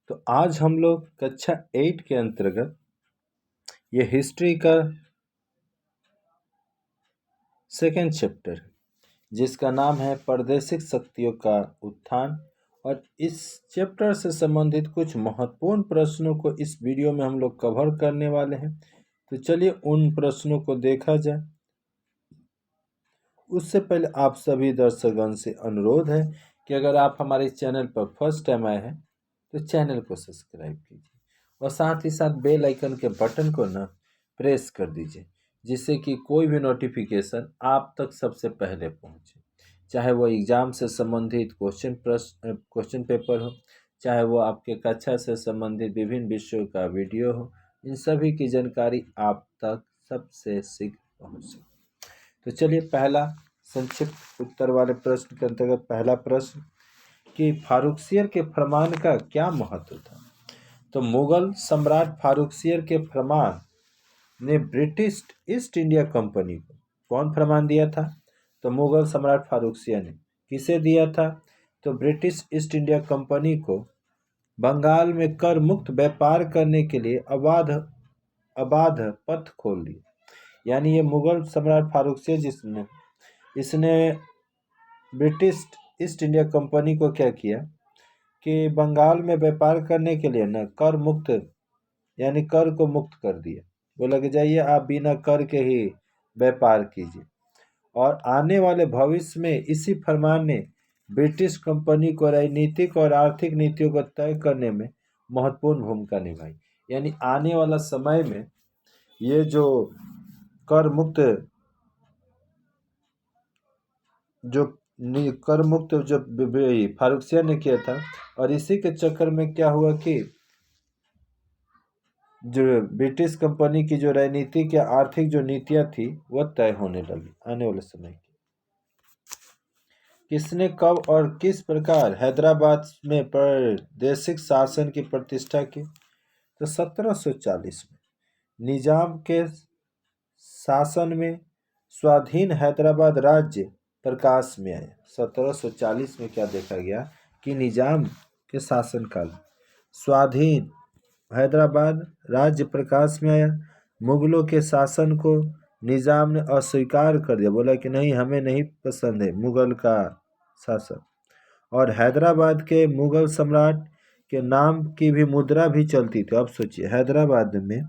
तो आज हम लोग कक्षा 8 के अंतर्गत ये हिस्ट्री का सेकेंड चैप्टर जिसका नाम है प्रादेशिक शक्तियों का उत्थान। और इस चैप्टर से संबंधित कुछ महत्वपूर्ण प्रश्नों को इस वीडियो में हम लोग कवर करने वाले हैं। तो चलिए उन प्रश्नों को देखा जाए। उससे पहले आप सभी दर्शकगण से अनुरोध है कि अगर आप हमारे चैनल पर फर्स्ट टाइम आए हैं तो चैनल को सब्सक्राइब कीजिए और साथ ही साथ बेल आइकन के बटन को ना प्रेस कर दीजिए, जिससे कि कोई भी नोटिफिकेशन आप तक सबसे पहले पहुंचे। चाहे वो एग्ज़ाम से संबंधित क्वेश्चन पेपर हो, चाहे वो आपके कक्षा से संबंधित विभिन्न विषयों का वीडियो हो, इन सभी की जानकारी आप तक सबसे शीघ्र पहुँच सके। तो चलिए पहला संक्षिप्त उत्तर वाले प्रश्न के अंतर्गत पहला प्रश्न कि फारुखसियर के फरमान का क्या महत्व था। तो मुगल सम्राट फारुखसियर के फरमान ने ब्रिटिश ईस्ट इंडिया कंपनी को कौन फरमान दिया था? तो मुगल सम्राट फारुखसियर ने किसे दिया था? तो ब्रिटिश ईस्ट इंडिया कंपनी को बंगाल में कर मुक्त व्यापार करने के लिए अबाध पथ खोल दिया। यानी ये मुगल सम्राट फारुखसियर इसने ब्रिटिश ईस्ट इंडिया कंपनी को क्या किया कि बंगाल में व्यापार करने के लिए ना कर मुक्त यानी कर को मुक्त कर दिया। बोला कि जाइए आप बिना कर के ही व्यापार कीजिए। और आने वाले भविष्य में इसी फरमान ने ब्रिटिश कंपनी को राजनीतिक और आर्थिक नीतियों को तय करने में महत्वपूर्ण भूमिका निभाई। यानी आने वाला समय में ये जो कर मुक्त जो फारुखसियर ने किया था, और इसी के चक्कर में क्या हुआ कि जो ब्रिटिश कंपनी की जो राजनीतिक या आर्थिक जो नीतियां थी वह तय होने लगी आने वाले समय की। किसने कब और किस प्रकार हैदराबाद में प्रादेशिक शासन की प्रतिष्ठा की? तो 1740 में निजाम के शासन में स्वाधीन हैदराबाद राज्य प्रकाश में आया। 1740 में क्या देखा गया कि निजाम के शासनकाल स्वाधीन हैदराबाद राज्य प्रकाश में आया। मुगलों के शासन को निजाम ने अस्वीकार कर दिया, बोला कि नहीं, हमें नहीं पसंद है मुगल का शासन। और हैदराबाद के मुगल सम्राट के नाम की भी मुद्रा भी चलती थी। अब सोचिए, हैदराबाद में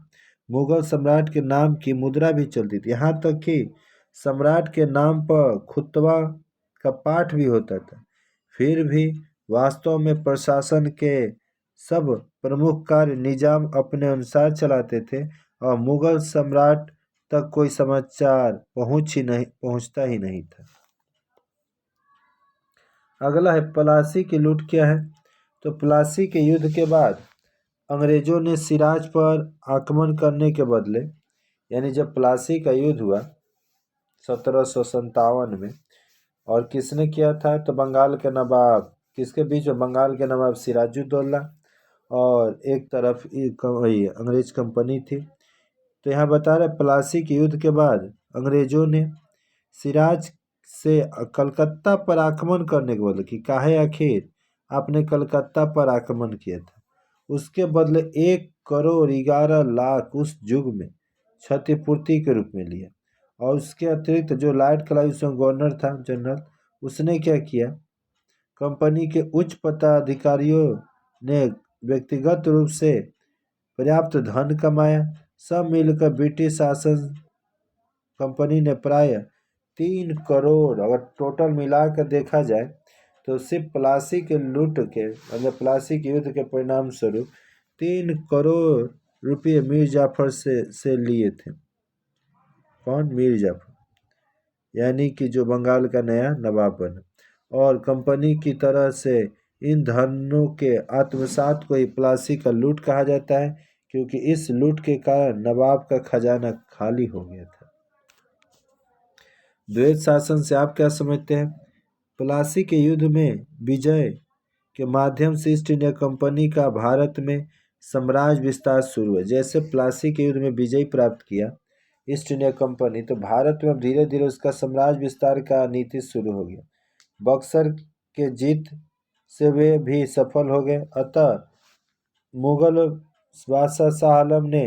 मुगल सम्राट के नाम की मुद्रा भी चलती थी, यहाँ तक कि सम्राट के नाम पर खुतबा का पाठ भी होता था। फिर भी वास्तव में प्रशासन के सब प्रमुख कार्य निजाम अपने अनुसार चलाते थे और मुगल सम्राट तक कोई समाचार पहुंचता ही नहीं था। अगला है प्लासी की लूट क्या है। तो प्लासी के युद्ध के बाद अंग्रेजों ने सिराज पर आक्रमण करने के बदले, यानी जब प्लासी का युद्ध हुआ 1757 में, और किसने किया था? तो बंगाल के नवाब, किसके बीच में? बंगाल के नवाब सिराजुद्दौला और एक तरफ अंग्रेज कंपनी थी। तो यहाँ बता रहे प्लासी के युद्ध के बाद अंग्रेजों ने सिराज से कलकत्ता पर आक्रमण करने के बदले, कि काहे आखिर आपने कलकत्ता पर आक्रमण किया था, उसके बदले 1,11,00,000 उस युग में क्षतिपूर्ति के रूप में लिया। और उसके अतिरिक्त जो लॉर्ड क्लाइव गवर्नर था जनरल, उसने क्या किया, कंपनी के उच्च पदाधिकारियों ने व्यक्तिगत रूप से पर्याप्त धन कमाया। सब मिलकर ब्रिटिश शासन कंपनी ने प्राय 3 करोड़, अगर टोटल मिलाकर देखा जाए तो सिर्फ प्लासी के लूट के, मतलब प्लासी के युद्ध के परिणाम स्वरूप 3 करोड़ रुपये मीर जाफर से लिए थे। कौन? मीर जाफर, यानी कि जो बंगाल का नया नवाब बना। और कंपनी की तरह से इन धनों के आत्मसात को ही प्लासी का लूट कहा जाता है, क्योंकि इस लूट के कारण नवाब का खजाना खाली हो गया था। द्वैत शासन से आप क्या समझते हैं? प्लासी के युद्ध में विजय के माध्यम से ईस्ट इंडिया कंपनी का भारत में साम्राज्य विस्तार शुरू हुआ। जैसे प्लासी के युद्ध में विजय प्राप्त किया ईस्ट इंडिया कंपनी, तो भारत में अब धीरे धीरे उसका साम्राज्य विस्तार का नीति शुरू हो गया। बक्सर के जीत से वे भी सफल हो गए। अतः मुगल बादशाह शाह आलम ने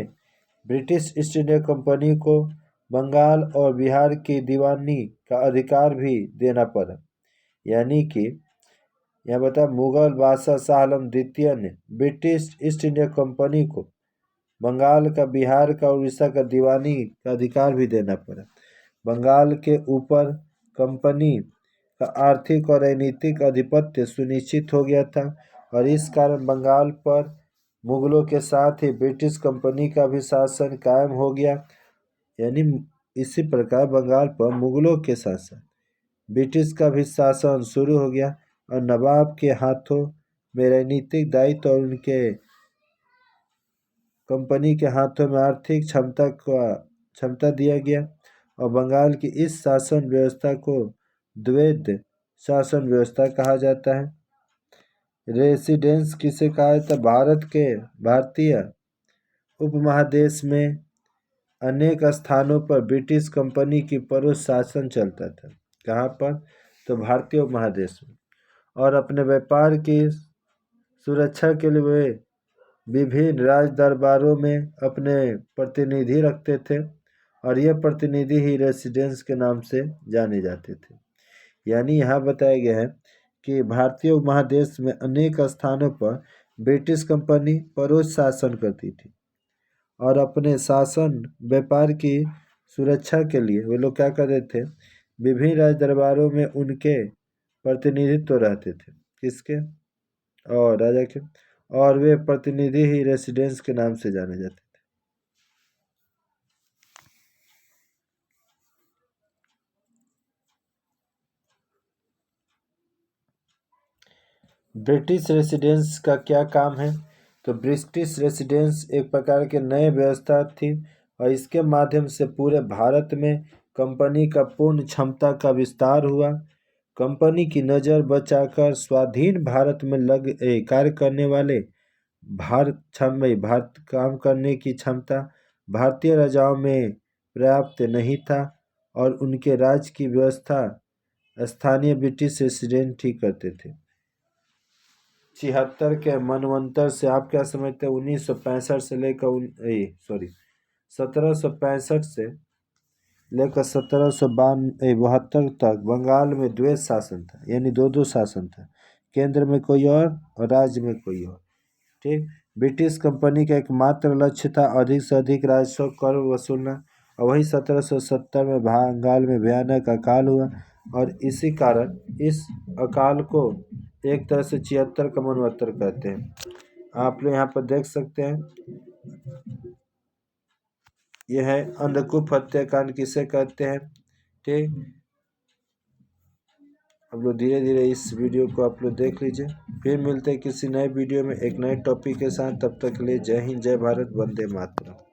ब्रिटिश ईस्ट इंडिया कंपनी को बंगाल और बिहार की दीवानी का अधिकार भी देना पड़ा। यानी कि यह बता मुगल बादशाह शाह आलम द्वितीय ने ब्रिटिश ईस्ट इंडिया कंपनी को बंगाल का, बिहार का, उड़ीसा का दीवानी का अधिकार भी देना पड़ा। बंगाल के ऊपर कंपनी का आर्थिक और राजनीतिक आधिपत्य सुनिश्चित हो गया था और इस कारण बंगाल पर मुगलों के साथ ही ब्रिटिश कंपनी का भी शासन कायम हो गया। यानी इसी प्रकार बंगाल पर मुगलों के साथ साथ ब्रिटिश का भी शासन शुरू हो गया और नवाब के हाथों में राजनीतिक दायित्व और उनके कंपनी के हाथों में आर्थिक क्षमता दिया गया और बंगाल की इस शासन व्यवस्था को द्वैध शासन व्यवस्था कहा जाता है। रेसिडेंस किसे कहा जाता है? भारतीय उपमहादेश में अनेक स्थानों पर ब्रिटिश कंपनी की परोक्ष शासन चलता था। कहाँ पर? तो भारतीय उपमहादेश में। और अपने व्यापार की सुरक्षा के लिए वे विभिन्न राज दरबारों में अपने प्रतिनिधि रखते थे और ये प्रतिनिधि ही रेसिडेंस के नाम से जाने जाते थे। यानी यहाँ बताया गया है कि भारतीय उपमहादेश में अनेक स्थानों पर ब्रिटिश कंपनी परोक्ष शासन करती थी और अपने शासन व्यापार की सुरक्षा के लिए वे लोग क्या करते थे? विभिन्न राज दरबारों में उनके प्रतिनिधित्व रहते थे। किसके? और राजा के। और वे प्रतिनिधि ही रेसिडेंस के नाम से जाने जाते थे। ब्रिटिश रेसिडेंस का क्या काम है? तो ब्रिटिश रेसिडेंस एक प्रकार के नए व्यवस्था थी और इसके माध्यम से पूरे भारत में कंपनी का पूर्ण क्षमता का विस्तार हुआ। कंपनी की नज़र बचाकर स्वाधीन भारत में कार्य करने वाले भारत काम करने की क्षमता भारतीय राजाओं में पर्याप्त नहीं था और उनके राज्य की व्यवस्था स्थानीय ब्रिटिश रेसिडेंट ही करते थे। 76 के मनवंतर से आप क्या समझते हैं? 1965 से लेकर 1765 से लेकर 1772 तक बंगाल में द्वैध शासन था। यानी दो शासन था, केंद्र में कोई और राज्य में कोई और। ठीक। ब्रिटिश कंपनी का एकमात्र लक्ष्य था अधिक से अधिक राजस्व कर वसूलना और वही 1770 में बंगाल में भयानक अकाल हुआ और इसी कारण इस अकाल को एक तरह से 76 का मनवंतर कहते हैं। आप लोग यहाँ पर देख सकते हैं, यह है अंधकूप हत्याकांड किसे कहते हैं। ठीक। आप लोग धीरे धीरे इस वीडियो को आप लोग देख लीजिए। फिर मिलते हैं किसी नए वीडियो में एक नए टॉपिक के साथ। तब तक के लिए जय हिंद, जय भारत, वंदे मातरम।